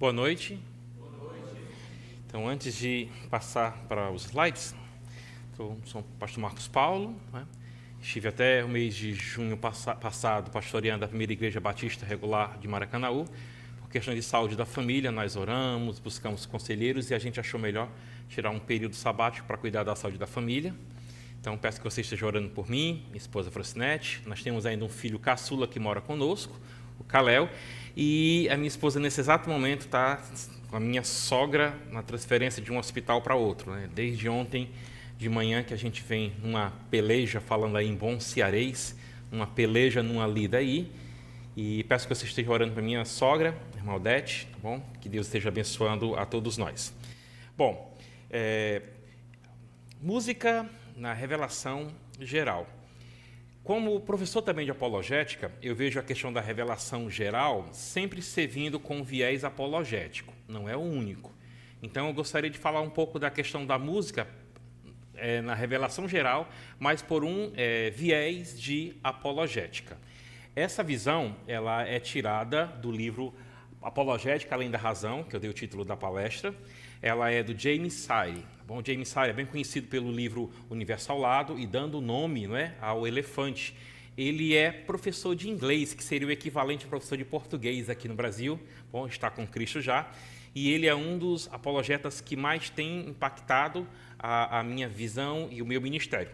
Boa noite. Então, antes de passar para os slides, eu sou o pastor Marcos Paulo, né? Estive até o mês de junho passado pastoreando a primeira igreja batista regular de Maracanaú. Por questão de saúde da família, nós oramos, buscamos conselheiros e a gente achou melhor tirar um período sabático para cuidar da saúde da família. Então, peço que você esteja orando por mim, minha esposa Francinete. Nós temos ainda um filho caçula que mora conosco, o Caléu, e a minha esposa, nesse exato momento, está com a minha sogra na transferência de um hospital para outro, né? Desde ontem de manhã que a gente vem numa peleja, falando aí em bom cearês, uma peleja numa lida aí, e peço que você esteja orando para minha sogra, irmã Odete, tá bom? Que Deus esteja abençoando a todos nós. Bom, música na revelação geral. Como professor também de apologética, eu vejo a questão da revelação geral sempre servindo com viés apologético, não é o único. Então, eu gostaria de falar um pouco da questão da música na revelação geral, mas por um viés de apologética. Essa visão ela é tirada do livro Apologética Além da Razão, que eu dei o título da palestra. Ela é do James Sire. Bom, James Sire é bem conhecido pelo livro Universo ao Lado e dando nome, não é, ao elefante. Ele é professor de inglês, que seria o equivalente a professor de português aqui no Brasil. Bom, está com Cristo já. E ele é um dos apologetas que mais tem impactado a minha visão e o meu ministério.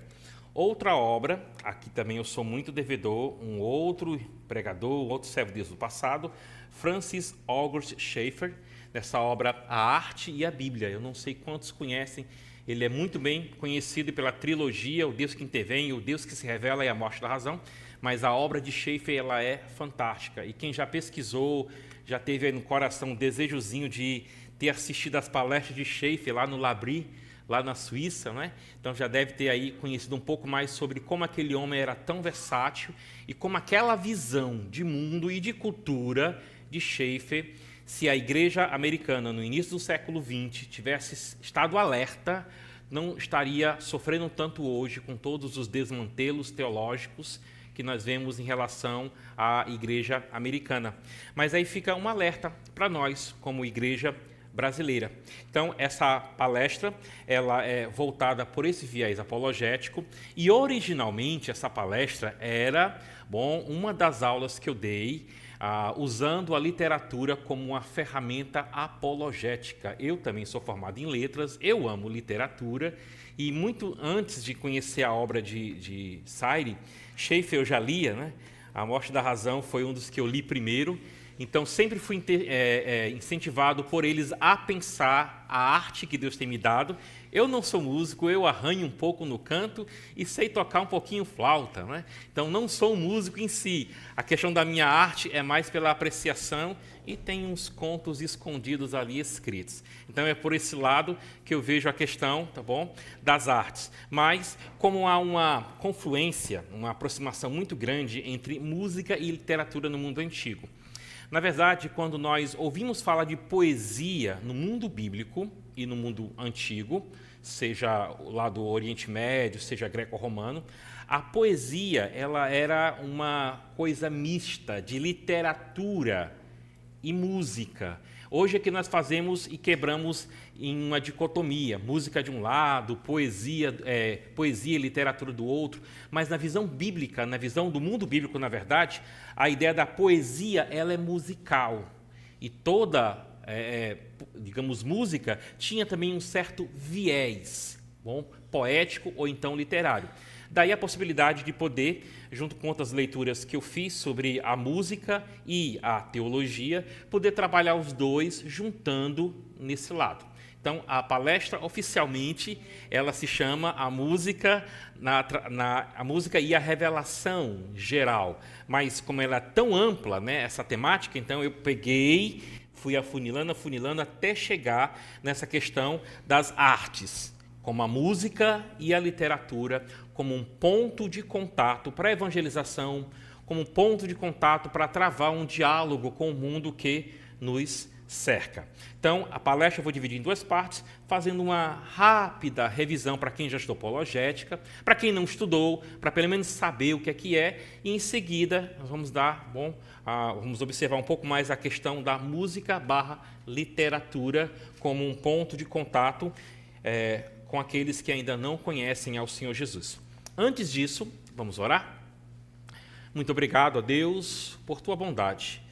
Outra obra, aqui também eu sou muito devedor, um outro pregador, um outro servo de Deus do passado, Francis August Schaeffer, nessa obra A Arte e a Bíblia. Eu não sei quantos conhecem, ele é muito bem conhecido pela trilogia O Deus que Intervém, O Deus que se Revela e A Morte da Razão, mas a obra de Schaeffer ela é fantástica. E quem já pesquisou, já teve aí no coração um desejozinho de ter assistido às palestras de Schaeffer lá no Labri, lá na Suíça, né? Então já deve ter aí conhecido um pouco mais sobre como aquele homem era tão versátil e como aquela visão de mundo e de cultura de Schaeffer, se a igreja americana no início do século XX tivesse estado alerta, não estaria sofrendo tanto hoje com todos os desmantelos teológicos que nós vemos em relação à igreja americana. Mas aí fica um alerta para nós, como igreja brasileira. Então, essa palestra ela é voltada por esse viés apologético e, originalmente, essa palestra era, uma das aulas que eu dei usando a literatura como uma ferramenta apologética. Eu também sou formado em letras, eu amo literatura e muito antes de conhecer a obra de Sire, Schaeffer eu já lia, né? A Morte da Razão foi um dos que eu li primeiro. Então, sempre fui incentivado por eles a pensar a arte que Deus tem me dado. Eu não sou músico, eu arranho um pouco no canto e sei tocar um pouquinho flauta, né? Então, não sou um músico em si. A questão da minha arte é mais pela apreciação e tem uns contos escondidos ali escritos. Então, é por esse lado que eu vejo a questão, tá bom, das artes. Mas, como há uma confluência, uma aproximação muito grande entre música e literatura no mundo antigo. Na verdade, quando nós ouvimos falar de poesia no mundo bíblico e no mundo antigo, seja lá do Oriente Médio, seja greco-romano, a poesia ela era uma coisa mista de literatura e música. Hoje é que nós fazemos e quebramos em uma dicotomia, música de um lado, poesia e literatura do outro, mas na visão bíblica, na visão do mundo bíblico, na verdade, a ideia da poesia ela é musical e toda, digamos, música tinha também um certo viés, poético ou então literário. Daí a possibilidade de poder, junto com outras leituras que eu fiz sobre a música e a teologia, poder trabalhar os dois juntando nesse lado. Então, a palestra, oficialmente, ela se chama A Música, a música e a Revelação Geral. Mas, como ela é tão ampla, né, essa temática, então eu fui afunilando, até chegar nessa questão das artes, como a música e a literatura, como um ponto de contato para a evangelização, como um ponto de contato para travar um diálogo com o mundo que nos cerca. Então, a palestra eu vou dividir em duas partes, fazendo uma rápida revisão para quem já estudou apologética, para quem não estudou, para pelo menos saber o que é, e em seguida nós vamos vamos observar um pouco mais a questão da música / literatura como um ponto de contato com aqueles que ainda não conhecem ao Senhor Jesus. Antes disso, vamos orar? Muito obrigado a Deus por tua bondade.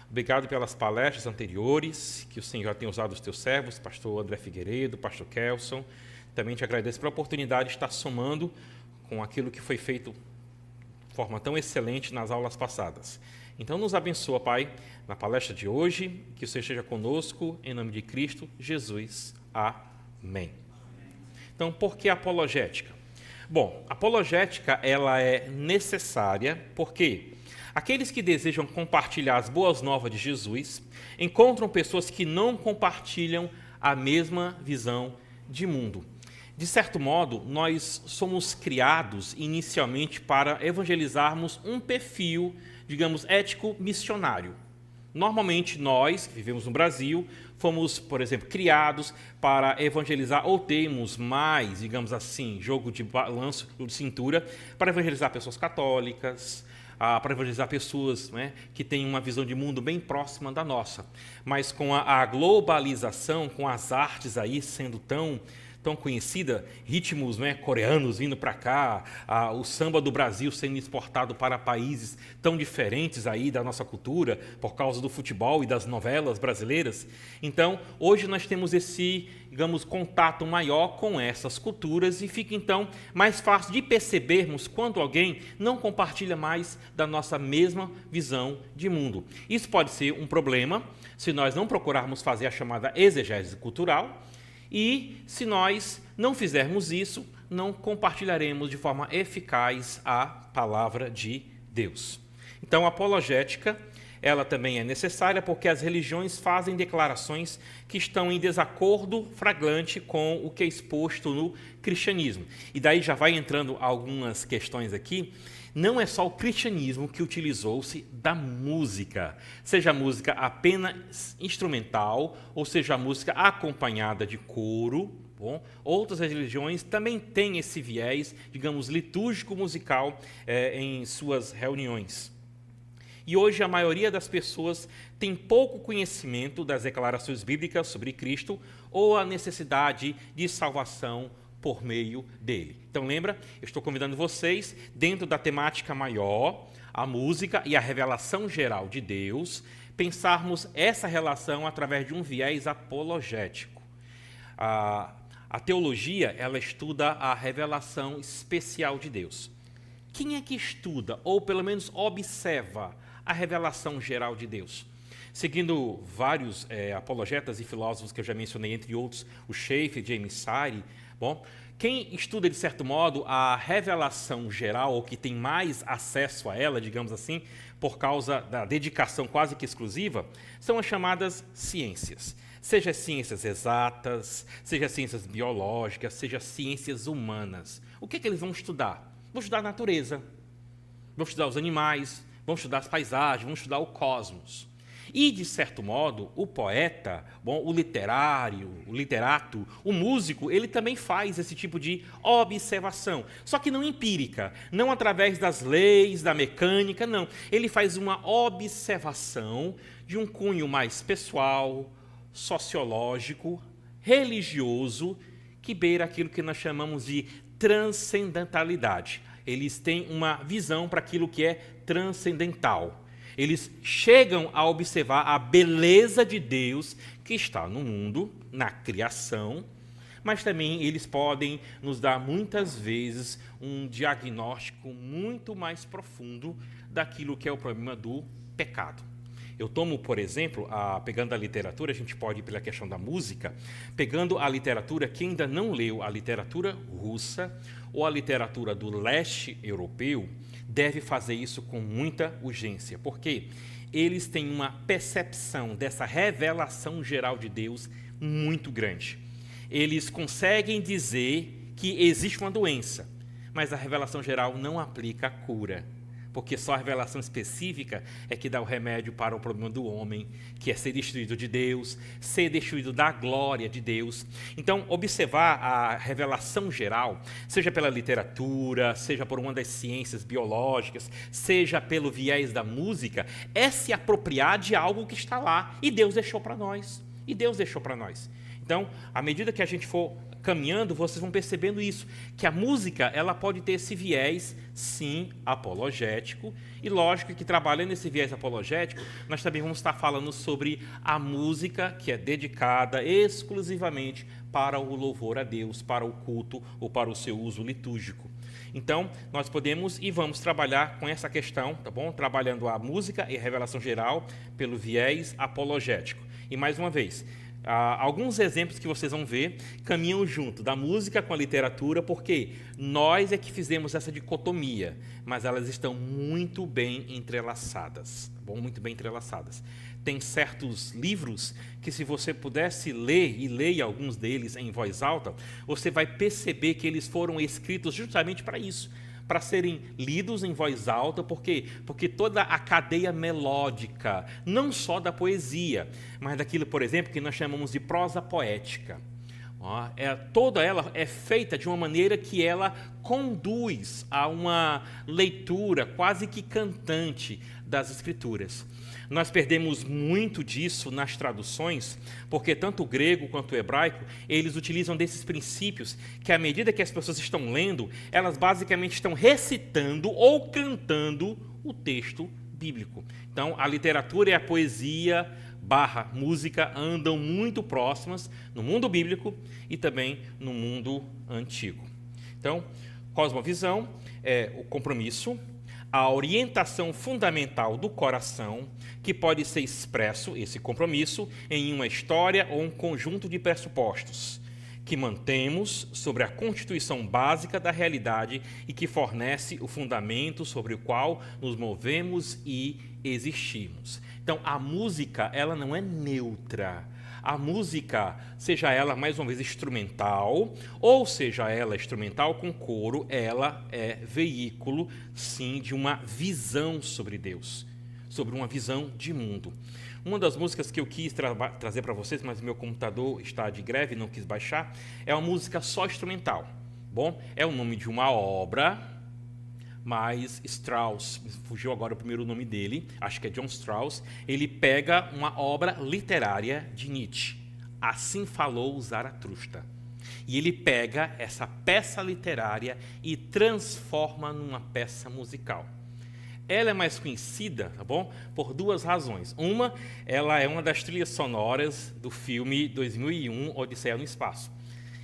Obrigado pelas palestras anteriores, que o Senhor tem usado os teus servos, pastor André Figueiredo, pastor Kelson. Também te agradeço pela oportunidade de estar somando com aquilo que foi feito de forma tão excelente nas aulas passadas. Então, nos abençoa, Pai, na palestra de hoje, que o Senhor esteja conosco, em nome de Cristo Jesus. Amém. Então, por que apologética? Bom, a apologética ela é necessária porque aqueles que desejam compartilhar as boas novas de Jesus encontram pessoas que não compartilham a mesma visão de mundo. De certo modo, nós somos criados inicialmente para evangelizarmos um perfil, digamos, ético-missionário. Normalmente, nós, que vivemos no Brasil, fomos, por exemplo, criados para evangelizar, ou temos mais, digamos assim, jogo de balanço de cintura, para evangelizar pessoas católicas, para evangelizar pessoas, né, que têm uma visão de mundo bem próxima da nossa. Mas com a globalização, com as artes aí sendo tão conhecida, ritmos, né, coreanos vindo para cá, o samba do Brasil sendo exportado para países tão diferentes aí da nossa cultura, por causa do futebol e das novelas brasileiras. Então, hoje nós temos esse, digamos, contato maior com essas culturas e fica, então, mais fácil de percebermos quando alguém não compartilha mais da nossa mesma visão de mundo. Isso pode ser um problema se nós não procurarmos fazer a chamada exegese cultural. E, se nós não fizermos isso, não compartilharemos de forma eficaz a palavra de Deus. Então, a apologética, ela também é necessária porque as religiões fazem declarações que estão em desacordo flagrante com o que é exposto no cristianismo. E daí já vai entrando algumas questões aqui. Não é só o cristianismo que utilizou-se da música, seja a música apenas instrumental, ou seja a música acompanhada de coro. Bom, outras religiões também têm esse viés, digamos, litúrgico-musical em suas reuniões. E hoje a maioria das pessoas tem pouco conhecimento das declarações bíblicas sobre Cristo ou a necessidade de salvação por meio dele. Então lembra, eu estou convidando vocês, dentro da temática maior, a música e a revelação geral de Deus, pensarmos essa relação através de um viés apologético. A teologia, ela estuda a revelação especial de Deus. Quem é que estuda, ou pelo menos observa, a revelação geral de Deus? Seguindo vários apologetas e filósofos que eu já mencionei, entre outros, o Schaeffer, James Sire. Bom, quem estuda, de certo modo, a revelação geral, ou que tem mais acesso a ela, digamos assim, por causa da dedicação quase que exclusiva, são as chamadas ciências. Seja ciências exatas, seja ciências biológicas, seja ciências humanas. O que eles vão estudar? Vão estudar a natureza, vão estudar os animais, vão estudar as paisagens, vão estudar o cosmos. E, de certo modo, o poeta, o literário, o literato, o músico, ele também faz esse tipo de observação. Só que não empírica, não através das leis, da mecânica, não. Ele faz uma observação de um cunho mais pessoal, sociológico, religioso, que beira aquilo que nós chamamos de transcendentalidade. Eles têm uma visão para aquilo que é transcendental. Eles chegam a observar a beleza de Deus que está no mundo, na criação, mas também eles podem nos dar muitas vezes um diagnóstico muito mais profundo daquilo que é o problema do pecado. Eu tomo, por exemplo, pegando a literatura, a gente pode ir pela questão da música, pegando a literatura, quem ainda não leu a literatura russa ou a literatura do leste europeu, deve fazer isso com muita urgência, porque eles têm uma percepção dessa revelação geral de Deus muito grande. Eles conseguem dizer que existe uma doença, mas a revelação geral não aplica a cura. porque só a revelação específica é que dá o remédio para o problema do homem, que é ser destruído de Deus, ser destruído da glória de Deus. Então, observar a revelação geral, seja pela literatura, seja por uma das ciências biológicas, seja pelo viés da música, é se apropriar de algo que está lá e Deus deixou para nós. Então, à medida que a gente for caminhando, vocês vão percebendo isso, que a música ela pode ter esse viés, sim, apologético, e lógico que trabalhando esse viés apologético, nós também vamos estar falando sobre a música que é dedicada exclusivamente para o louvor a Deus, para o culto ou para o seu uso litúrgico. Então, nós podemos e vamos trabalhar com essa questão, tá bom? Trabalhando a música e a revelação geral pelo viés apologético. E mais uma vez, alguns exemplos que vocês vão ver caminham junto da música com a literatura, porque nós é que fizemos essa dicotomia, mas elas estão muito bem entrelaçadas, tá bom? Muito bem entrelaçadas. Tem certos livros que, se você pudesse ler, e leia alguns deles em voz alta, você vai perceber que eles foram escritos justamente para isso, para serem lidos em voz alta, por quê? Porque toda a cadeia melódica, não só da poesia, mas daquilo, por exemplo, que nós chamamos de prosa poética. Toda ela é feita de uma maneira que ela conduz a uma leitura quase que cantante das Escrituras. Nós perdemos muito disso nas traduções, porque tanto o grego quanto o hebraico, eles utilizam desses princípios que, à medida que as pessoas estão lendo, elas basicamente estão recitando ou cantando o texto bíblico. Então, a literatura e a poesia / música andam muito próximas no mundo bíblico e também no mundo antigo. Então, cosmovisão é o compromisso, a orientação fundamental do coração, que pode ser expresso, esse compromisso, em uma história ou um conjunto de pressupostos, que mantemos sobre a constituição básica da realidade e que fornece o fundamento sobre o qual nos movemos e existimos. Então, a música, ela não é neutra. A música, seja ela, mais uma vez, instrumental, ou seja ela instrumental com coro, ela é veículo, sim, de uma visão sobre Deus, sobre uma visão de mundo. Uma das músicas que eu quis trazer para vocês, mas meu computador está de greve, não quis baixar, é uma música só instrumental. Bom, é o nome de uma obra, mas Strauss, fugiu agora o primeiro nome dele, acho que é John Strauss, ele pega uma obra literária de Nietzsche, Assim Falou Zaratustra. E ele pega essa peça literária e transforma numa peça musical. Ela é mais conhecida, tá bom? Por duas razões. Uma, ela é uma das trilhas sonoras do filme 2001, Odisseia no Espaço.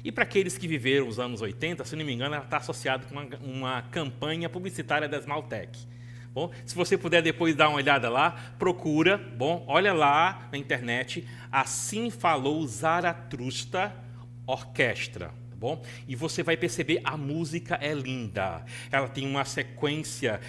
E para aqueles que viveram os anos 80, se não me engano, ela está associada com uma campanha publicitária da Smaltec. Bom, se você puder depois dar uma olhada lá, procura, bom, olha lá na internet, Assim Falou Zaratustra Orquestra. Bom? E você vai perceber, a música é linda. Ela tem uma sequência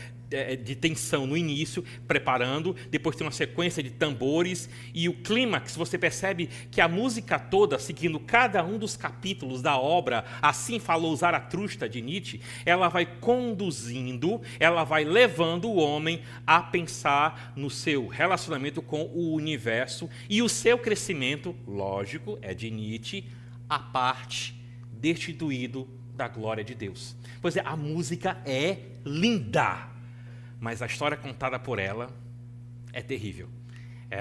de tensão no início, preparando, depois tem uma sequência de tambores, e o clímax, você percebe que a música toda, seguindo cada um dos capítulos da obra, Assim Falou Zaratustra, de Nietzsche, ela vai conduzindo, ela vai levando o homem a pensar no seu relacionamento com o universo, e o seu crescimento, lógico, é de Nietzsche, à parte, destituído da glória de Deus. Pois é, a música é linda, mas a história contada por ela é terrível. É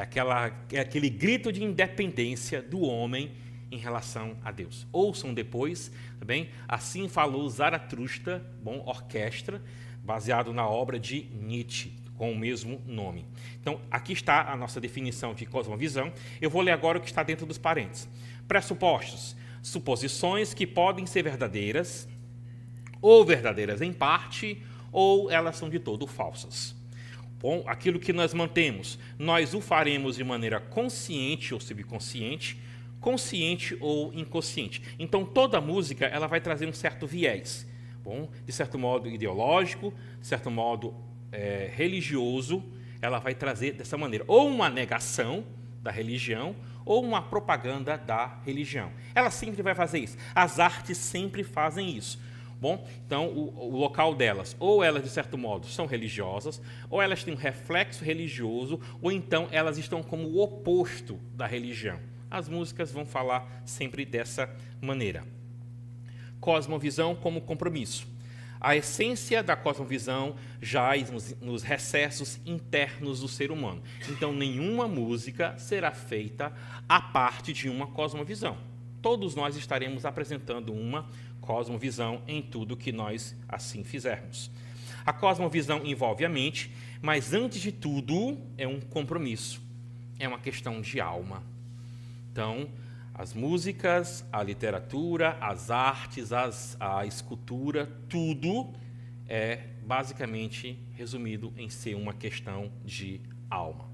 aquele grito de independência do homem em relação a Deus. Ouçam depois, tá bem? Assim Falou Zaratustra, bom, orquestra, baseado na obra de Nietzsche, com o mesmo nome. Então, aqui está a nossa definição de cosmovisão. Eu vou ler agora o que está dentro dos parênteses. Pressupostos: suposições que podem ser verdadeiras, ou verdadeiras em parte, ou elas são de todo falsas. Bom, aquilo que nós mantemos, nós o faremos de maneira consciente ou subconsciente, consciente ou inconsciente. Então, toda música ela vai trazer um certo viés, bom, de certo modo ideológico, de certo modo religioso, ela vai trazer dessa maneira, ou uma negação da religião, ou uma propaganda da religião. Ela sempre vai fazer isso. As artes sempre fazem isso. Bom, então o local delas, ou elas de certo modo são religiosas, ou elas têm um reflexo religioso, ou então elas estão como o oposto da religião. As músicas vão falar sempre dessa maneira. Cosmovisão como compromisso. A essência da cosmovisão jaz nos recessos internos do ser humano. Então, nenhuma música será feita à parte de uma cosmovisão. Todos nós estaremos apresentando uma cosmovisão em tudo que nós assim fizermos. A cosmovisão envolve a mente, mas antes de tudo é um compromisso, é uma questão de alma. Então, as músicas, a literatura, as artes, a escultura, tudo é basicamente resumido em ser uma questão de alma.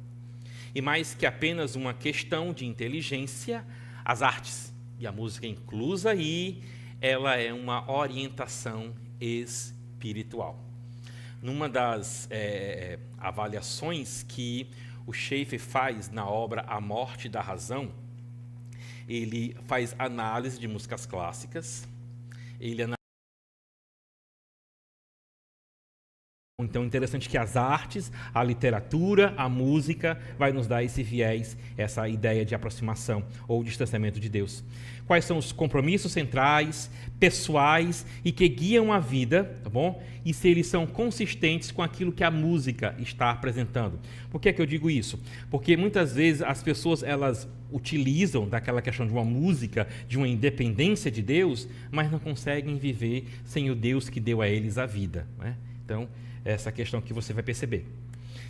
E mais que apenas uma questão de inteligência, as artes e a música inclusa aí, ela é uma orientação espiritual. Numa das avaliações que o Schaeffer faz na obra A Morte da Razão, ele faz análise de músicas clássicas, Então, interessante que as artes, a literatura, a música vai nos dar esse viés, essa ideia de aproximação ou distanciamento de Deus. Quais são os compromissos centrais, pessoais e que guiam a vida, tá bom? E se eles são consistentes com aquilo que a música está apresentando. Por que é que eu digo isso? Porque muitas vezes as pessoas, elas utilizam daquela questão de uma música, de uma independência de Deus, mas não conseguem viver sem o Deus que deu a eles a vida, né? Então, essa questão que você vai perceber.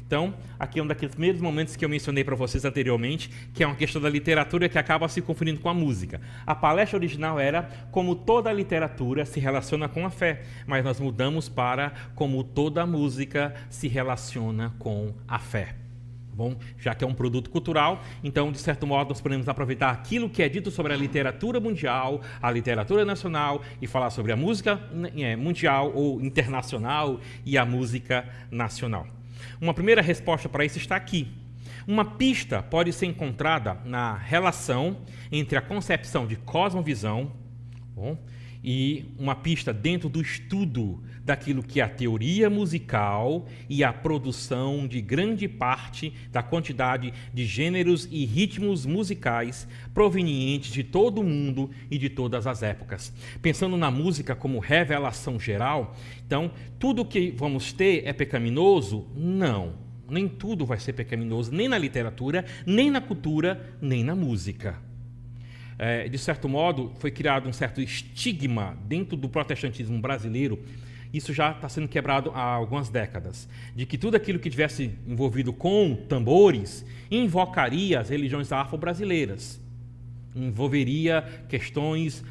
Então, aqui é um daqueles primeiros momentos que eu mencionei para vocês anteriormente, que é uma questão da literatura que acaba se confundindo com a música. A palestra original era como toda a literatura se relaciona com a fé, mas nós mudamos para como toda a música se relaciona com a fé. Bom, já que é um produto cultural, então, de certo modo, nós podemos aproveitar aquilo que é dito sobre a literatura mundial, a literatura nacional, e falar sobre a música mundial ou internacional e a música nacional. Uma primeira resposta para isso está aqui. Uma pista pode ser encontrada na relação entre a concepção de cosmovisão, e uma pista dentro do estudo daquilo que é a teoria musical e a produção de grande parte da quantidade de gêneros e ritmos musicais provenientes de todo o mundo e de todas as épocas. Pensando na música como revelação geral, então, tudo que vamos ter é pecaminoso? Não, nem tudo vai ser pecaminoso, nem na literatura, nem na cultura, nem na música. De certo modo, foi criado um certo estigma dentro do protestantismo brasileiro, isso já está sendo quebrado há algumas décadas, de que tudo aquilo que tivesse envolvido com tambores invocaria as religiões afro-brasileiras, envolveria questões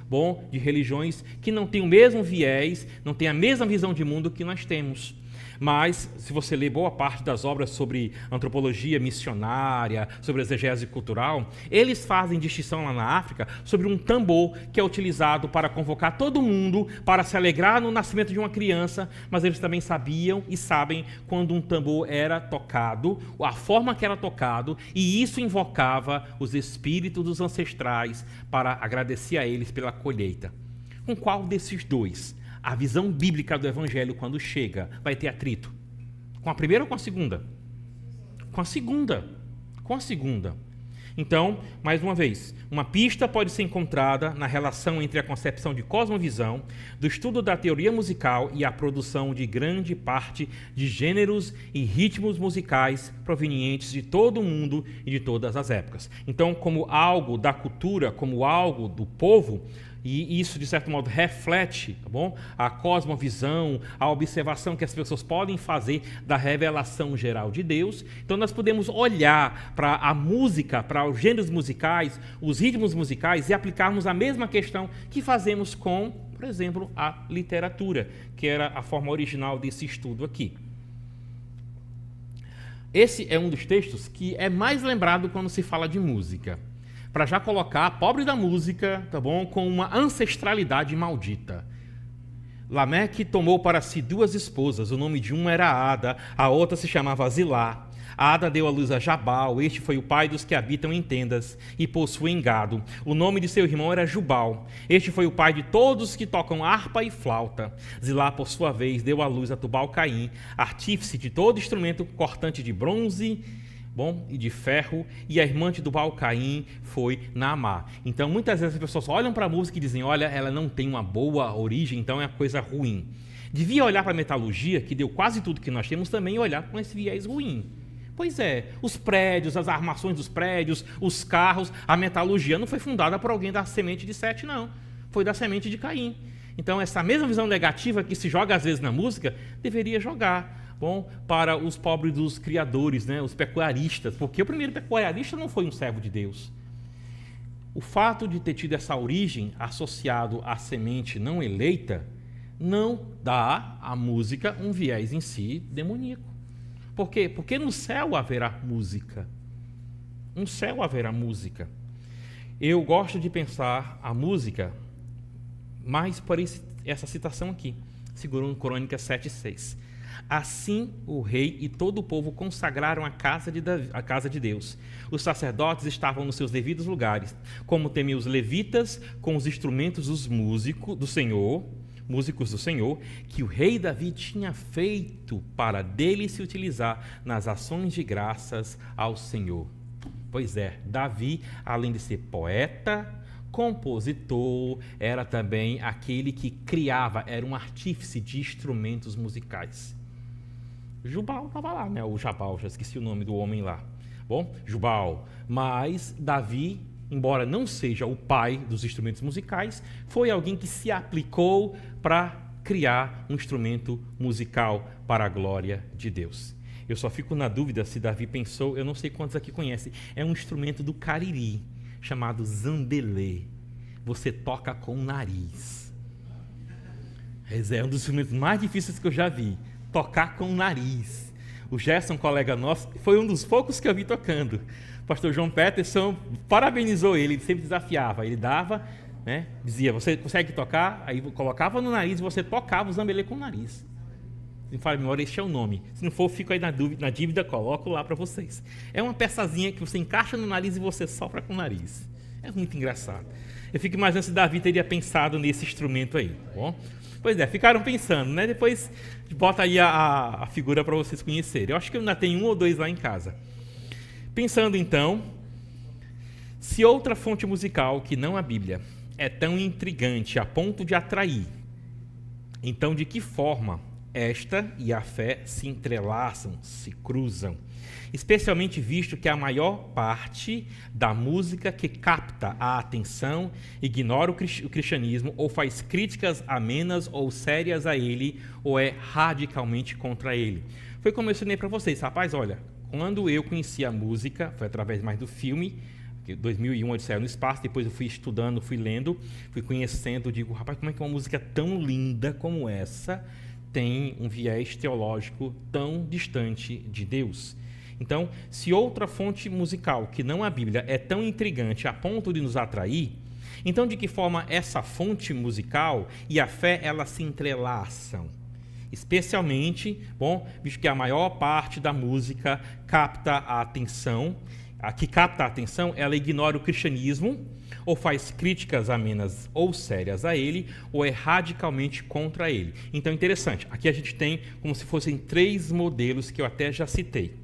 de religiões que não têm o mesmo viés, não têm a mesma visão de mundo que nós temos. Mas, se você ler boa parte das obras sobre antropologia missionária, sobre exegese cultural, eles fazem distinção lá na África sobre um tambor que é utilizado para convocar todo mundo para se alegrar no nascimento de uma criança, mas eles também sabiam e sabem quando um tambor era tocado, a forma que era tocado, e isso invocava os espíritos dos ancestrais para agradecer a eles pela colheita. Com qual desses dois? A visão bíblica do Evangelho, quando chega, vai ter atrito? Com a primeira ou com a segunda? Com a segunda. Com a segunda. Então, mais uma vez, uma pista pode ser encontrada na relação entre a concepção de cosmovisão, do estudo da teoria musical e a produção de grande parte de gêneros e ritmos musicais provenientes de todo o mundo e de todas as épocas. Então, como algo da cultura, como algo do povo, e isso, de certo modo, reflete, tá bom? A cosmovisão, a observação que as pessoas podem fazer da revelação geral de Deus. Então, nós podemos olhar para a música, para os gêneros musicais, os ritmos musicais, e aplicarmos a mesma questão que fazemos com, por exemplo, a literatura, que era a forma original desse estudo aqui. Esse é um dos textos que é mais lembrado quando se fala de música, para já colocar a pobre da música, tá bom, com uma ancestralidade maldita. Lameque tomou para si 2 esposas, o nome de uma era Ada, a outra se chamava Zilá. Ada deu à luz a Jabal, este foi o pai dos que habitam em tendas e possuem gado. O nome de seu irmão era Jubal, este foi o pai de todos que tocam harpa e flauta. Zilá, por sua vez, deu à luz a Tubal-Caim, artífice de todo instrumento cortante de bronze e de ferro, e a irmã de Tubal-Caim foi Naamá. Então, muitas vezes as pessoas olham para a música e dizem, olha, ela não tem uma boa origem, então é uma coisa ruim. Devia olhar para a metalurgia, que deu quase tudo que nós temos, também e olhar com esse viés ruim. Pois é, os prédios, as armações dos prédios, os carros, a metalurgia não foi fundada por alguém da semente de Sete, não. Foi da semente de Caim. Então, essa mesma visão negativa que se joga às vezes na música, deveria jogar para os pobres dos criadores, né, os pecuaristas, porque o primeiro pecuarista não foi um servo de Deus. O fato de ter tido essa origem associado à semente não eleita não dá à música um viés em si demoníaco. Por quê? Porque no céu haverá música. No céu haverá música. Eu gosto de pensar a música mais por essa citação aqui, segundo Crônicas 7:6. Assim o rei e todo o povo consagraram a casa de Deus. Os sacerdotes estavam nos seus devidos lugares, como também os levitas com os instrumentos dos músicos do Senhor, que o rei Davi tinha feito para dele se utilizar nas ações de graças ao Senhor. Pois é, Davi, além de ser poeta, compositor, era também aquele que criava, era um artífice de instrumentos musicais. Jubal estava lá, né? O Jabal, já esqueci o nome do homem lá. Jubal. Mas Davi, embora não seja o pai dos instrumentos musicais, foi alguém que se aplicou para criar um instrumento musical para a glória de Deus. Eu só fico na dúvida se Davi pensou, eu não sei quantos aqui conhecem, é um instrumento do Cariri, chamado zandelê. Você toca com o nariz. É um dos instrumentos mais difíceis que eu já vi. Tocar com o nariz. O Gerson, colega nosso, foi um dos poucos que eu vi tocando. O pastor João Peterson parabenizou ele sempre desafiava. Ele dava, né, dizia, você consegue tocar? Aí colocava no nariz e você tocava o zandelê com o nariz. Se me fala a memória, este é o nome. Se não for, fico aí na dívida, coloco lá para vocês. É uma peçazinha que você encaixa no nariz e você sopra com o nariz. É muito engraçado. Eu fico imaginando se Davi teria pensado nesse instrumento aí. Tá bom? Pois é, ficaram pensando, né? Depois bota aí a figura para vocês conhecerem. Eu acho que eu ainda tenho um ou dois lá em casa. Pensando então, se outra fonte musical que não a Bíblia é tão intrigante a ponto de atrair, então de que forma esta e a fé se entrelaçam, se cruzam? Especialmente visto que a maior parte da música que capta a atenção ignora o cristianismo ou faz críticas amenas ou sérias a ele ou é radicalmente contra ele. Foi como eu ensinei para vocês, rapaz, olha, quando eu conheci a música, foi através mais do filme, 2001, Odisseia no Espaço, depois eu fui estudando, fui lendo, fui conhecendo, digo, rapaz, como é que uma música tão linda como essa tem um viés teológico tão distante de Deus? Então, se outra fonte musical, que não a Bíblia, é tão intrigante a ponto de nos atrair, então de que forma essa fonte musical e a fé, elas se entrelaçam? Especialmente, visto que a maior parte da música capta a atenção, a que capta a atenção, ela ignora o cristianismo, ou faz críticas amenas ou sérias a ele, ou é radicalmente contra ele. Então, interessante, aqui a gente tem como se fossem 3 modelos que eu até já citei.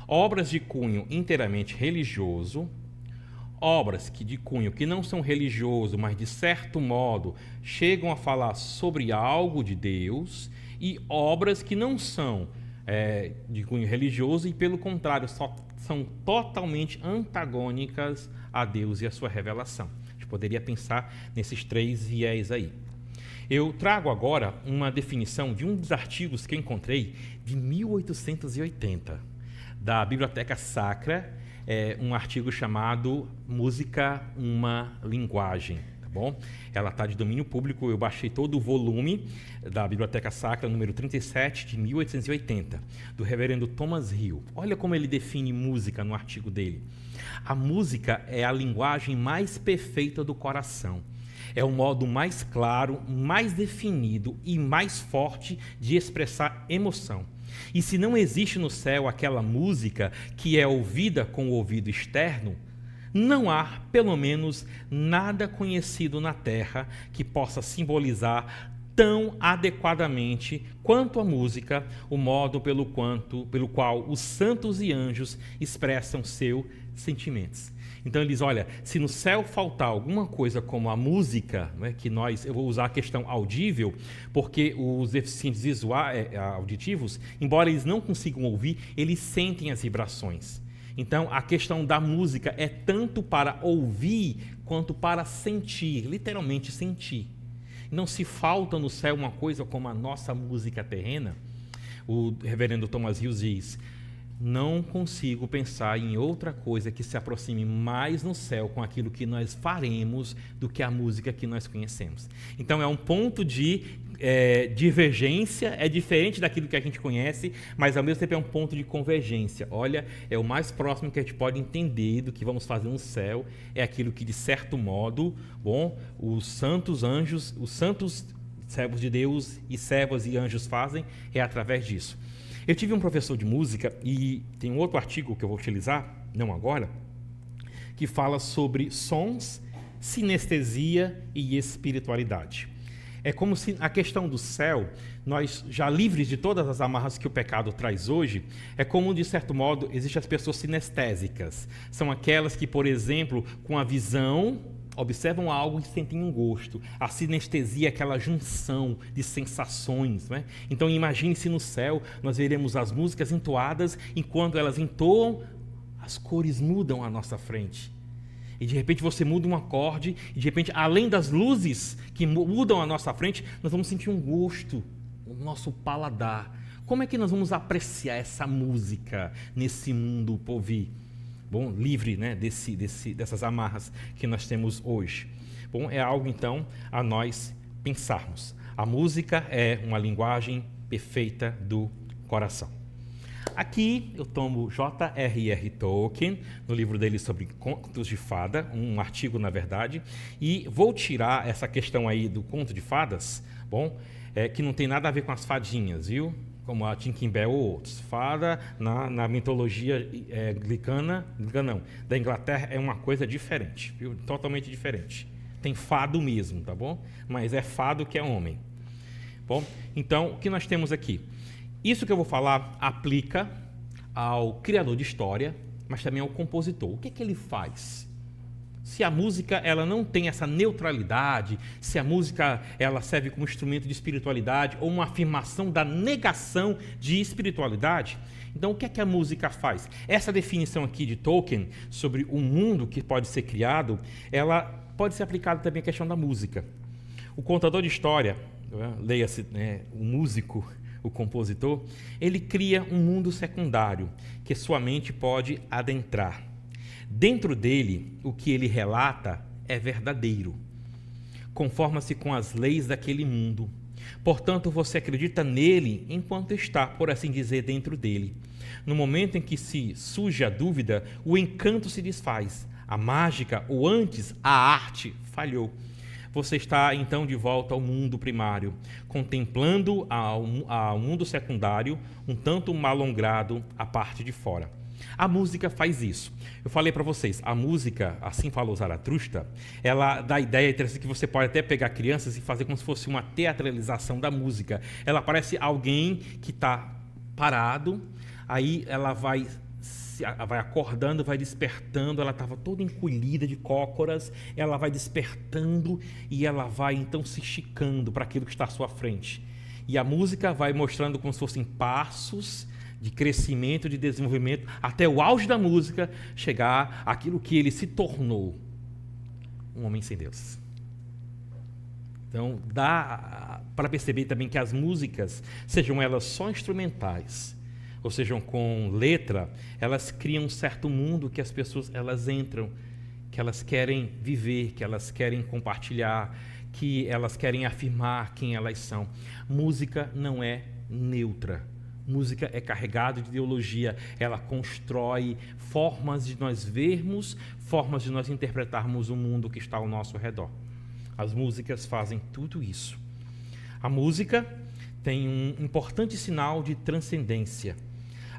Obras de cunho inteiramente religioso, obras de cunho que não são religioso, mas de certo modo chegam a falar sobre algo de Deus, e obras que não são de cunho religioso e, pelo contrário, são totalmente antagônicas a Deus e a sua revelação. A gente poderia pensar nesses 3 viés aí. Eu trago agora uma definição de um dos artigos que eu encontrei de 1880. Da Biblioteca Sacra, um artigo chamado Música, uma Linguagem. Tá bom? Ela está de domínio público, eu baixei todo o volume da Biblioteca Sacra, número 37, de 1880, do reverendo Thomas Hill. Olha como ele define música no artigo dele. A música é a linguagem mais perfeita do coração. É o modo mais claro, mais definido e mais forte de expressar emoção. E se não existe no céu aquela música que é ouvida com o ouvido externo, não há, pelo menos, nada conhecido na terra que possa simbolizar tão adequadamente quanto a música o modo pelo qual os santos e anjos expressam seus sentimentos. Então ele diz, olha, se no céu faltar alguma coisa como a música, né, eu vou usar a questão audível, porque os deficientes auditivos, embora eles não consigam ouvir, eles sentem as vibrações. Então a questão da música é tanto para ouvir quanto para sentir, literalmente sentir. Não se falta no céu uma coisa como a nossa música terrena. O reverendo Thomas Hughes diz, não consigo pensar em outra coisa que se aproxime mais no céu com aquilo que nós faremos do que a música que nós conhecemos. Então é um ponto de divergência, é diferente daquilo que a gente conhece, mas ao mesmo tempo é um ponto de convergência. Olha, é o mais próximo que a gente pode entender do que vamos fazer no céu, é aquilo que de certo modo, os santos anjos, os santos servos de Deus e servas e anjos fazem, é através disso. Eu tive um professor de música e tem um outro artigo que eu vou utilizar, não agora, que fala sobre sons, sinestesia e espiritualidade. É como se a questão do céu, nós já livres de todas as amarras que o pecado traz hoje, é como, de certo modo, existem as pessoas sinestésicas. São aquelas que, por exemplo, com a visão, observam algo e sentem um gosto. A sinestesia é aquela junção de sensações, né? Então imagine se no céu nós veremos as músicas entoadas, enquanto elas entoam, as cores mudam à nossa frente. E de repente você muda um acorde, e de repente, além das luzes que mudam à nossa frente, nós vamos sentir um gosto no nosso paladar. Como é que nós vamos apreciar essa música nesse mundo por vir? Bom, livre, né, dessas amarras que nós temos hoje. Bom, é algo então a nós pensarmos. A música é uma linguagem perfeita do coração. Aqui eu tomo J.R.R. Tolkien, no livro dele sobre contos de fada, um artigo na verdade, e vou tirar essa questão aí do conto de fadas, que não tem nada a ver com as fadinhas, viu? Como a Tinkerbell ou outros. Fada, na mitologia da Inglaterra, é uma coisa diferente, viu? Totalmente diferente. Tem fado mesmo, tá bom? Mas é fado que é homem. Bom, então, o que nós temos aqui? Isso que eu vou falar aplica ao criador de história, mas também ao compositor. O que é que ele faz? Se a música ela não tem essa neutralidade, se a música ela serve como instrumento de espiritualidade ou uma afirmação da negação de espiritualidade, então o que é que a música faz? Essa definição aqui de Tolkien sobre o mundo que pode ser criado, ela pode ser aplicada também à questão da música. O contador de história, leia-se, o músico, o compositor, ele cria um mundo secundário que sua mente pode adentrar. Dentro dele, o que ele relata é verdadeiro. Conforma-se com as leis daquele mundo. Portanto, você acredita nele enquanto está, por assim dizer, dentro dele. No momento em que se surge a dúvida, o encanto se desfaz. A mágica, ou antes, a arte, falhou. Você está, então, de volta ao mundo primário, contemplando ao mundo secundário, um tanto malogrado à parte de fora. A música faz isso. Eu falei para vocês, a música, assim falou Zaratustra, ela dá a ideia interessante que você pode até pegar crianças e fazer como se fosse uma teatralização da música. Ela parece alguém que está parado, aí ela vai acordando, vai despertando, ela estava toda encolhida de cócoras, ela vai despertando e ela vai então se esticando para aquilo que está à sua frente. E a música vai mostrando como se fossem passos de crescimento, de desenvolvimento, até o auge da música chegar àquilo que ele se tornou, um homem sem Deus. Então dá para perceber também que as músicas, sejam elas só instrumentais, ou sejam com letra, elas criam um certo mundo que as pessoas elas entram, que elas querem viver, que elas querem compartilhar, que elas querem afirmar quem elas são. Música não é neutra. Música é carregada de ideologia, ela constrói formas de nós vermos, formas de nós interpretarmos o mundo que está ao nosso redor. As músicas fazem tudo isso. A música tem um importante sinal de transcendência.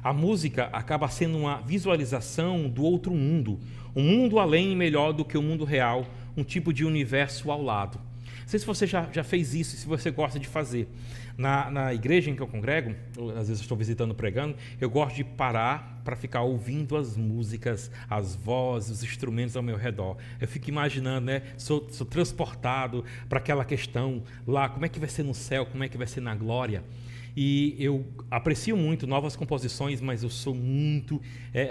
A música acaba sendo uma visualização do outro mundo, um mundo além e melhor do que o mundo real, um tipo de universo ao lado. Não sei se você já fez isso, se você gosta de fazer. Na igreja em que eu congrego, às vezes eu estou visitando, pregando, eu gosto de parar para ficar ouvindo as músicas, as vozes, os instrumentos ao meu redor. Eu fico imaginando, né? Sou transportado para aquela questão lá, como é que vai ser no céu, como é que vai ser na glória. E eu aprecio muito novas composições, mas eu sou muito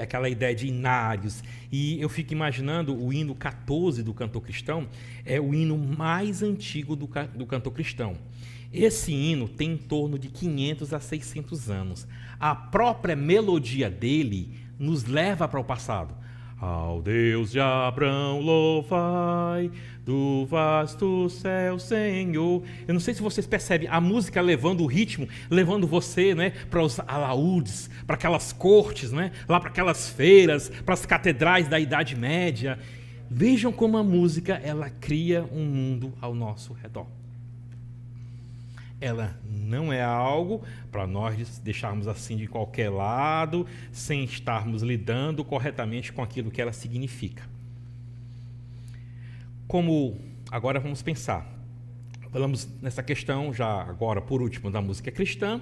aquela ideia de inários. E eu fico imaginando o hino 14 do cantor cristão, é o hino mais antigo do cantor cristão. Esse hino tem em torno de 500 a 600 anos. A própria melodia dele nos leva para o passado. Ao Deus de Abraão louvai, do vasto céu, Senhor. Eu não sei se vocês percebem a música levando o ritmo, levando você, né, para os alaúdes, para aquelas cortes, né, lá para aquelas feiras, para as catedrais da Idade Média. Vejam como a música ela cria um mundo ao nosso redor. Ela não é algo para nós deixarmos assim de qualquer lado, sem estarmos lidando corretamente com aquilo que ela significa. Como agora vamos pensar. Falamos nessa questão já agora por último da música cristã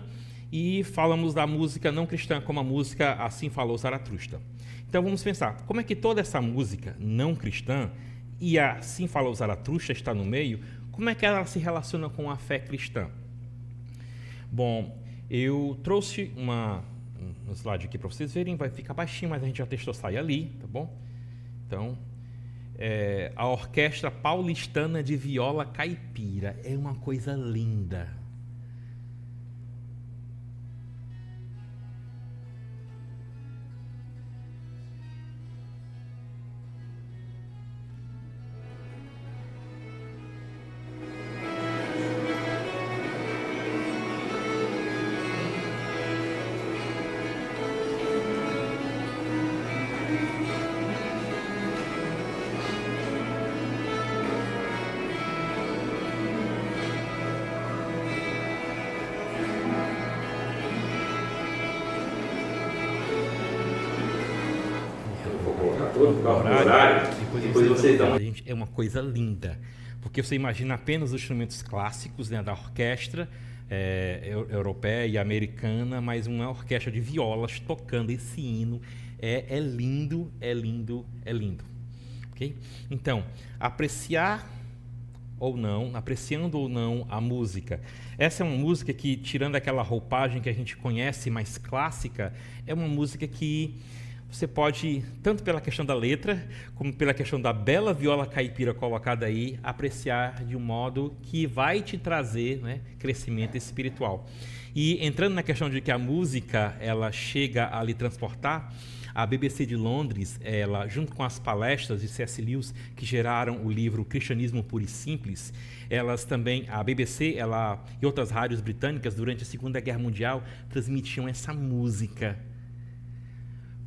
e falamos da música não cristã como a música Assim Falou Zaratustra. Então vamos pensar, como é que toda essa música não cristã e Assim Falou Zaratustra está no meio, como é que ela se relaciona com a fé cristã? Bom, eu trouxe um slide aqui para vocês verem, vai ficar baixinho, mas a gente já testou, sai ali, tá bom? Então, a Orquestra Paulistana de Viola Caipira é uma coisa linda. Horário, depois vocês dão. Gente, é uma coisa linda, porque você imagina apenas os instrumentos clássicos, né, da orquestra europeia e americana, mas uma orquestra de violas tocando esse hino. É lindo, é lindo, é lindo. Okay? Então, apreciando ou não a música. Essa é uma música que, tirando aquela roupagem que a gente conhece mais clássica, é uma música que você pode, tanto pela questão da letra, como pela questão da bela viola caipira colocada aí, apreciar de um modo que vai te trazer, né, crescimento espiritual. E entrando na questão de que a música ela chega a lhe transportar, a BBC de Londres, ela, junto com as palestras de C.S. Lewis, que geraram o livro Cristianismo Puro e Simples, elas também, a BBC e outras rádios britânicas, durante a Segunda Guerra Mundial, transmitiam essa música,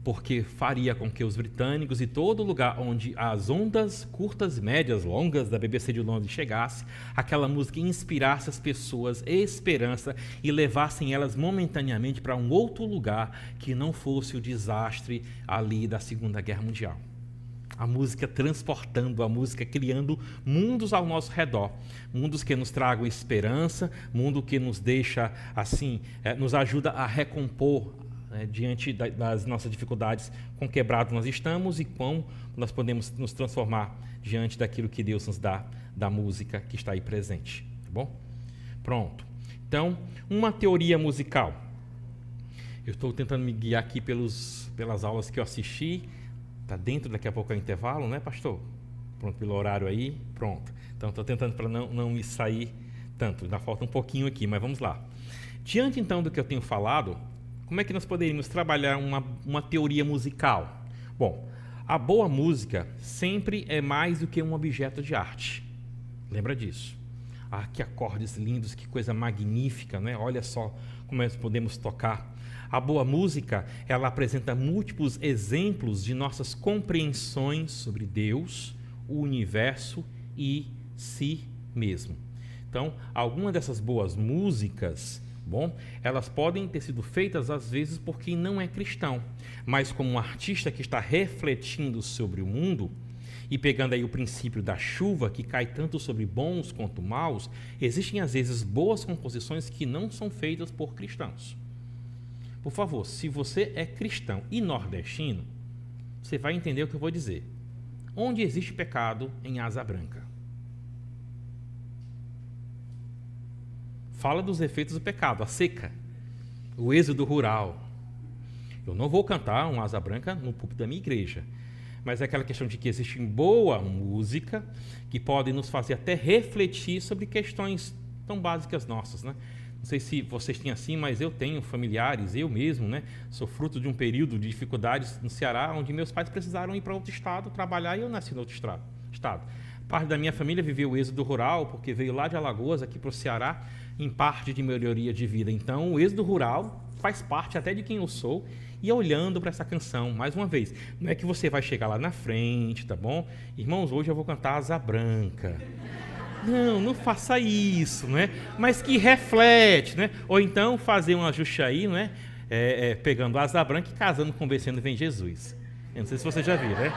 porque faria com que os britânicos e todo lugar onde as ondas curtas, médias, longas da BBC de Londres chegasse, aquela música inspirasse as pessoas esperança e levassem elas momentaneamente para um outro lugar que não fosse o desastre ali da Segunda Guerra Mundial. A música transportando, a música criando mundos ao nosso redor, mundos que nos tragam esperança, mundo que nos deixa assim, nos ajuda a recompor, diante das nossas dificuldades, quão quebrados nós estamos e como nós podemos nos transformar diante daquilo que Deus nos dá, da música que está aí presente. Tá bom? Pronto. Então, uma teoria musical. Eu estou tentando me guiar aqui pelas aulas que eu assisti. Está dentro, daqui a pouco é o intervalo, né, pastor? Pronto, pelo horário aí. Pronto. Então, estou tentando para não me sair tanto. Ainda falta um pouquinho aqui, mas vamos lá. Diante, então, do que eu tenho falado, como é que nós poderíamos trabalhar uma teoria musical? Bom, a boa música sempre é mais do que um objeto de arte. Lembra disso? Ah, que acordes lindos, que coisa magnífica, né? Olha só como nós podemos tocar. A boa música, ela apresenta múltiplos exemplos de nossas compreensões sobre Deus, o universo e si mesmo. Então, algumas dessas boas músicas bom, elas podem ter sido feitas às vezes por quem não é cristão, mas como um artista que está refletindo sobre o mundo e pegando aí o princípio da chuva, que cai tanto sobre bons quanto maus, existem às vezes boas composições que não são feitas por cristãos. Por favor, se você é cristão e nordestino, você vai entender o que eu vou dizer. Onde existe pecado, em Asa Branca. Fala dos efeitos do pecado, a seca, o êxodo rural. Eu não vou cantar um Asa Branca no púlpito da minha igreja, mas é aquela questão de que existe boa música que pode nos fazer até refletir sobre questões tão básicas nossas, né? Não sei se vocês têm assim, mas eu tenho familiares, eu mesmo, né? Sou fruto de um período de dificuldades no Ceará, onde meus pais precisaram ir para outro estado trabalhar e eu nasci no outro estado. Parte da minha família viveu o êxodo rural, porque veio lá de Alagoas aqui para o Ceará, em parte de melhoria de vida. Então, o êxodo rural faz parte até de quem eu sou. E olhando para essa canção, mais uma vez, não é que você vai chegar lá na frente, tá bom? Irmãos, hoje eu vou cantar Asa Branca. Não, não faça isso, né? Mas que reflete, né? Ou então fazer um ajuste aí, né? Pegando Asa Branca e casando com Vencendo Vem Jesus. Eu não sei se você já viu, né?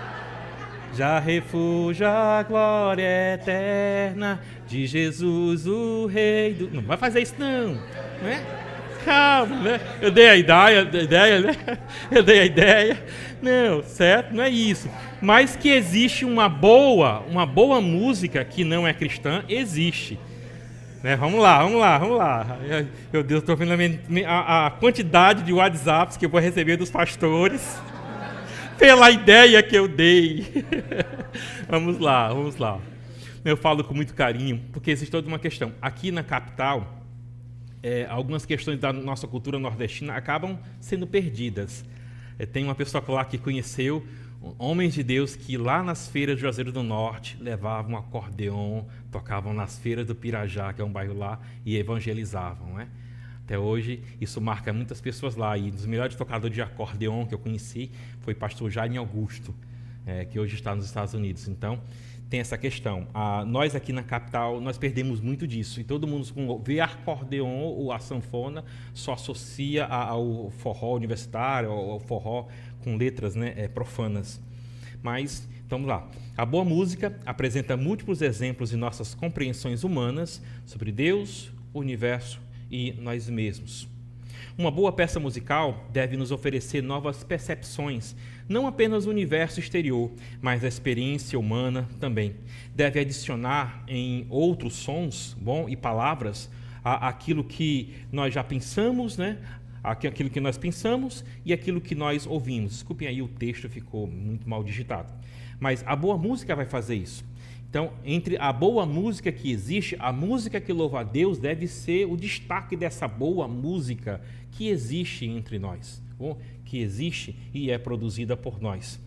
Já refúgio a glória eterna de Jesus, o Rei do... Não vai fazer isso não, né? Calma, né? Eu dei a ideia, né? Eu dei a ideia. Não, certo? Não é isso. Mas que existe uma boa música que não é cristã, existe. Né? Vamos lá. Meu Deus, estou vendo a quantidade de WhatsApps que eu vou receber dos pastores pela ideia que eu dei. Vamos lá. Eu falo com muito carinho, porque existe toda uma questão. Aqui na capital, algumas questões da nossa cultura nordestina acabam sendo perdidas. Tem uma pessoa lá que conheceu homens de Deus que lá nas feiras de Juazeiro do Norte levavam acordeon, tocavam nas feiras do Pirajá, que é um bairro lá, e evangelizavam, né? Até hoje isso marca muitas pessoas lá. E um dos melhores tocadores de acordeon que eu conheci foi o pastor Jaime Augusto, que hoje está nos Estados Unidos. Então, tem essa questão. Nós aqui na capital, nós perdemos muito disso. E todo mundo vê acordeon ou a sanfona, só associa ao forró universitário, ao forró com letras, né, profanas. Mas, vamos lá. A boa música apresenta múltiplos exemplos de nossas compreensões humanas sobre Deus, o universo e nós mesmos. Uma boa peça musical deve nos oferecer novas percepções, não apenas do universo exterior, mas da experiência humana também. Deve adicionar em outros sons, e palavras, aquilo que nós já pensamos, né? Aquilo que nós pensamos e aquilo que nós ouvimos. Desculpem aí, o texto ficou muito mal digitado. Mas a boa música vai fazer isso. Então, entre a boa música que existe, a música que louva a Deus deve ser o destaque dessa boa música que existe entre nós, que existe e é produzida por nós.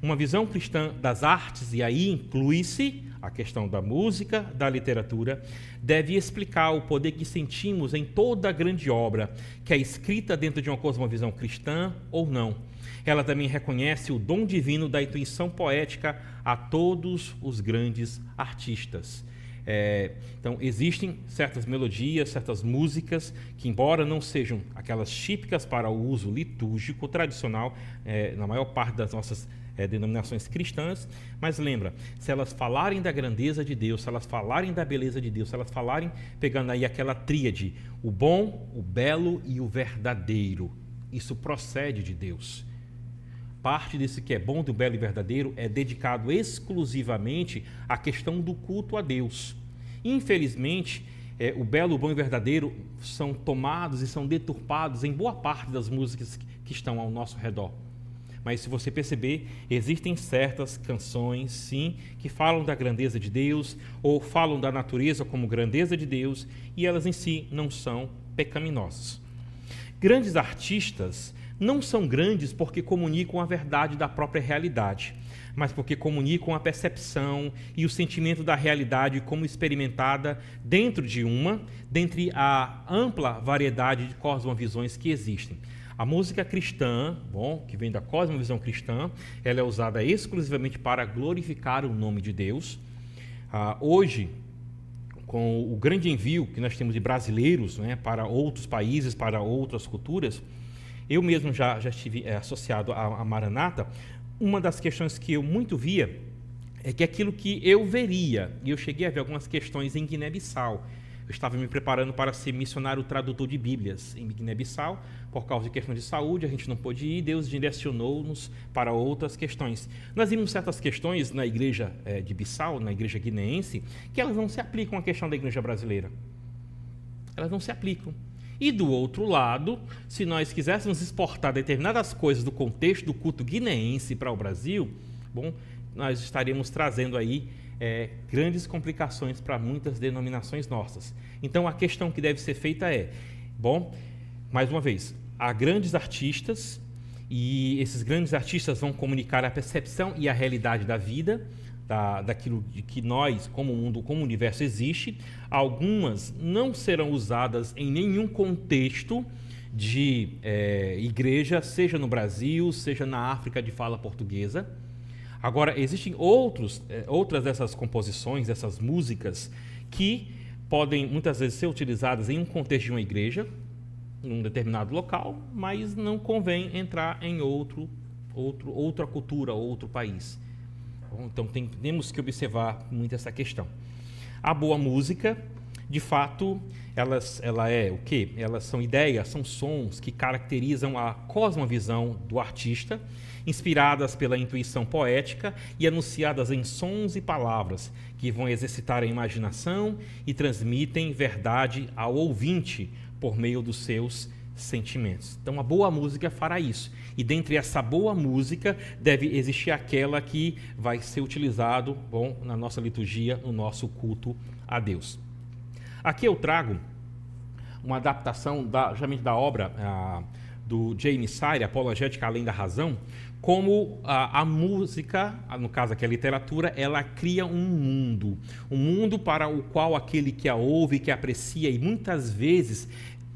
Uma visão cristã das artes, e aí inclui-se a questão da música, da literatura, deve explicar o poder que sentimos em toda a grande obra, que é escrita dentro de uma cosmovisão cristã ou não. Ela também reconhece o dom divino da intuição poética a todos os grandes artistas. Então, existem certas melodias, certas músicas que, embora não sejam aquelas típicas para o uso litúrgico tradicional, na maior parte das nossas denominações cristãs, mas lembra, se elas falarem da grandeza de Deus, se elas falarem da beleza de Deus, se elas falarem, pegando aí aquela tríade, o bom, o belo e o verdadeiro, isso procede de Deus. Parte desse que é bom, do belo e verdadeiro é dedicado exclusivamente à questão do culto a Deus. Infelizmente, o belo, o bom e o verdadeiro são tomados e são deturpados em boa parte das músicas que estão ao nosso redor. Mas se você perceber, existem certas canções, sim, que falam da grandeza de Deus ou falam da natureza como grandeza de Deus e elas em si não são pecaminosas. Grandes artistas não são grandes porque comunicam a verdade da própria realidade, mas porque comunicam a percepção e o sentimento da realidade como experimentada dentre a ampla variedade de cosmovisões que existem. A música cristã, que vem da cosmovisão cristã, ela é usada exclusivamente para glorificar o nome de Deus. Hoje, com o grande envio que nós temos de brasileiros, né, para outros países, para outras culturas, eu mesmo já estive associado à Maranata. Uma das questões que eu muito via é que aquilo que eu veria, e eu cheguei a ver algumas questões em Guiné-Bissau. Eu estava me preparando para ser missionário tradutor de Bíblias em Guiné-Bissau, por causa de questões de saúde, a gente não pôde ir, Deus direcionou-nos para outras questões. Nós vimos certas questões na igreja de Bissau, na igreja guineense, que elas não se aplicam à questão da igreja brasileira. Elas não se aplicam. E do outro lado, se nós quiséssemos exportar determinadas coisas do contexto do culto guineense para o Brasil, bom, nós estaríamos trazendo aí grandes complicações para muitas denominações nossas. Então, a questão que deve ser feita bom, mais uma vez, há grandes artistas, e esses grandes artistas vão comunicar a percepção e a realidade da vida, daquilo de que nós, como mundo, como universo existe. Algumas não serão usadas em nenhum contexto de igreja, seja no Brasil, seja na África de fala portuguesa. Agora, existem outras dessas composições, dessas músicas, que podem muitas vezes ser utilizadas em um contexto de uma igreja, em um determinado local, mas não convém entrar em outra cultura, outro país. Então, temos que observar muito essa questão. A boa música, de fato, ela é o quê? Elas são ideias, são sons que caracterizam a cosmovisão do artista, inspiradas pela intuição poética e anunciadas em sons e palavras que vão exercitar a imaginação e transmitem verdade ao ouvinte por meio dos seus sentimentos. Então, a boa música fará isso. E dentre essa boa música deve existir aquela que vai ser utilizado, na nossa liturgia, no nosso culto a Deus. Aqui eu trago uma adaptação justamente da obra do James Sire, Apologética Além da Razão, como a música, no caso aqui a literatura, ela cria um mundo para o qual aquele que a ouve, que aprecia e muitas vezes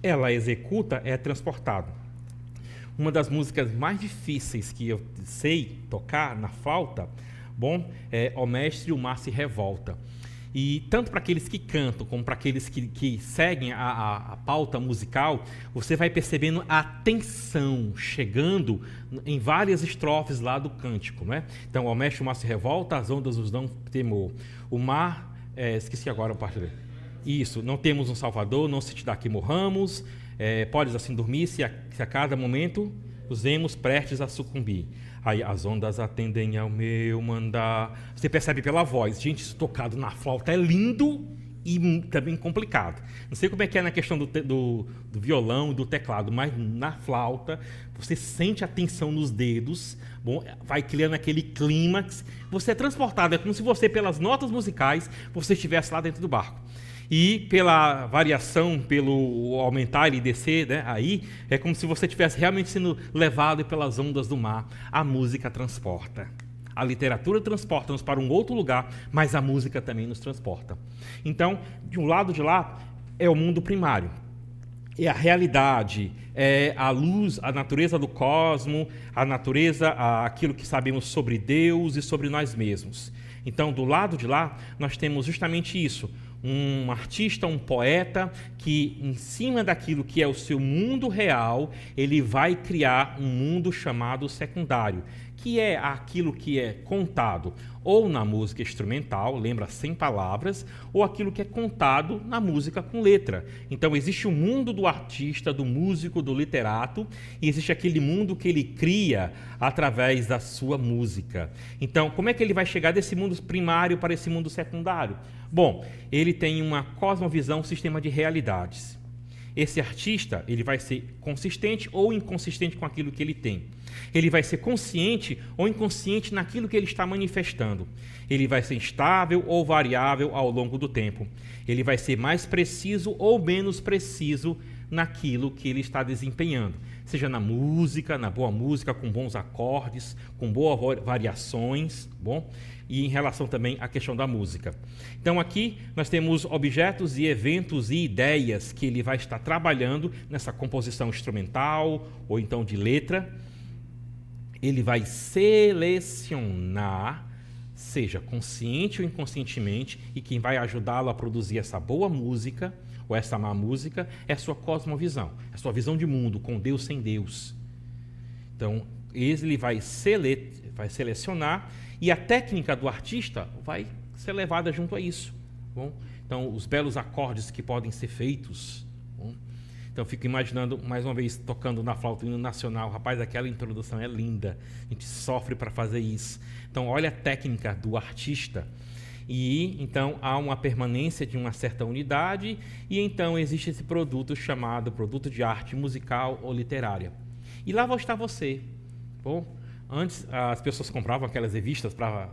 ela executa, é transportado. Uma das músicas mais difíceis que eu sei tocar na flauta, é O Mestre, o Mar se Revolta. E tanto para aqueles que cantam, como para aqueles que seguem a pauta musical, você vai percebendo a tensão chegando em várias estrofes lá do cântico, né? Então, o mestre, o mar se revolta, as ondas nos dão temor. O mar, esqueci agora a parte dele. Isso, não temos um salvador, não se te dá que morramos, podes assim dormir se a cada momento os vemos prestes a sucumbir. Aí as ondas atendem ao meu mandar. Você percebe pela voz. Gente, isso tocado na flauta é lindo e também complicado. Não sei como é que é na questão do violão e do teclado, mas na flauta você sente a tensão nos dedos, vai criando aquele clímax. Você é transportado, é como se você, pelas notas musicais, você estivesse lá dentro do barco. E pela variação, pelo aumentar e descer, né, aí é como se você estivesse realmente sendo levado pelas ondas do mar. A música transporta. A literatura transporta-nos para um outro lugar, mas a música também nos transporta. Então, de um lado de lá, é o mundo primário. É a realidade, é a luz, a natureza do cosmos, a natureza, aquilo que sabemos sobre Deus e sobre nós mesmos. Então, do lado de lá, nós temos justamente isso. Um artista, um poeta que, em cima daquilo que é o seu mundo real, ele vai criar um mundo chamado secundário, que é aquilo que é contado ou na música instrumental, lembra, sem palavras, ou aquilo que é contado na música com letra. Então, existe o mundo do artista, do músico, do literato, e existe aquele mundo que ele cria através da sua música. Então, como é que ele vai chegar desse mundo primário para esse mundo secundário? Bom, ele tem uma cosmovisão, um sistema de realidades. Esse artista, ele vai ser consistente ou inconsistente com aquilo que ele tem. Ele vai ser consciente ou inconsciente naquilo que ele está manifestando. Ele vai ser instável ou variável ao longo do tempo. Ele vai ser mais preciso ou menos preciso naquilo que ele está desempenhando. Seja na música, na boa música, com bons acordes, com boas variações, e em relação também à questão da música. Então aqui nós temos objetos e eventos e ideias que ele vai estar trabalhando nessa composição instrumental ou então de letra. Ele vai selecionar seja consciente ou inconscientemente, e quem vai ajudá-lo a produzir essa boa música, ou essa má música, é a sua cosmovisão, é a sua visão de mundo, com Deus, sem Deus. Então, ele vai selecionar, e a técnica do artista vai ser levada junto a isso. Bom? Então, os belos acordes que podem ser feitos. Bom? Então, fico imaginando, mais uma vez, tocando na flauta, o hino nacional. Rapaz, aquela introdução é linda. A gente sofre para fazer isso. Então, olha a técnica do artista. E, então, há uma permanência de uma certa unidade, e, então, existe esse produto chamado produto de arte musical ou literária. E lá vai estar você. Bom, antes, as pessoas compravam aquelas revistas para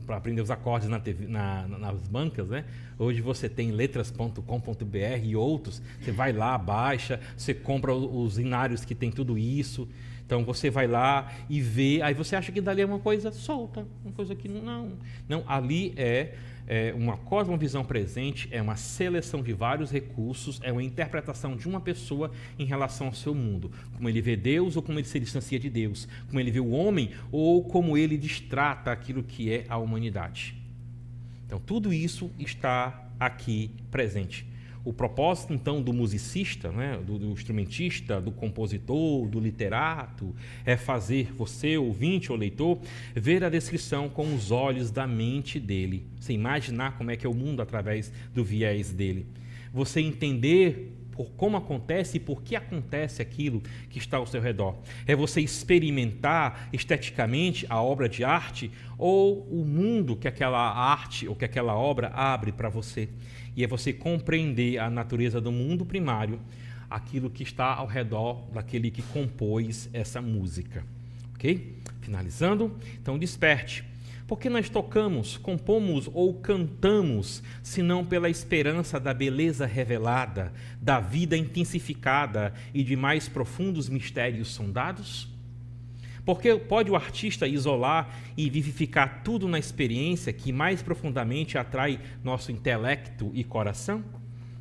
aprender os acordes nas bancas, né? Hoje você tem letras.com.br e outros. Você vai lá, baixa, você compra os inários que tem tudo isso. Então você vai lá e vê, aí você acha que dali é uma coisa solta, uma coisa que não. Não, ali é uma cosmovisão presente, é uma seleção de vários recursos, é uma interpretação de uma pessoa em relação ao seu mundo. Como ele vê Deus ou como ele se distancia de Deus. Como ele vê o homem ou como ele destrata aquilo que é a humanidade. Então tudo isso está aqui presente. O propósito, então, do musicista, né, do instrumentista, do compositor, do literato, é fazer você, ouvinte ou leitor, ver a descrição com os olhos da mente dele. Você imaginar como é que é o mundo através do viés dele. Você entender por como acontece e por que acontece aquilo que está ao seu redor. É você experimentar esteticamente a obra de arte ou o mundo que aquela arte ou que aquela obra abre para você. E é você compreender a natureza do mundo primário, aquilo que está ao redor daquele que compôs essa música. Ok? Finalizando, então desperte. Porque nós tocamos, compomos ou cantamos, senão pela esperança da beleza revelada, da vida intensificada e de mais profundos mistérios sondados? Porque pode o artista isolar e vivificar tudo na experiência que mais profundamente atrai nosso intelecto e coração?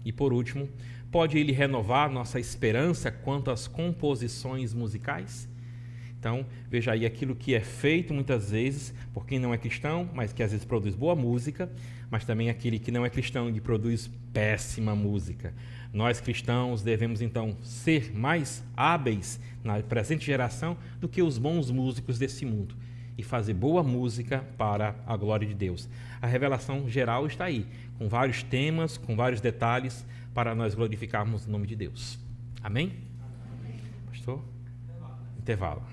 E por último, pode ele renovar nossa esperança quanto às composições musicais? Então, veja aí aquilo que é feito muitas vezes por quem não é cristão, mas que às vezes produz boa música, mas também aquele que não é cristão e produz péssima música. Nós cristãos devemos então ser mais hábeis na presente geração do que os bons músicos desse mundo e fazer boa música para a glória de Deus. A revelação geral está aí, com vários temas, com vários detalhes, para nós glorificarmos o nome de Deus. Amém? Pastor? Intervalo.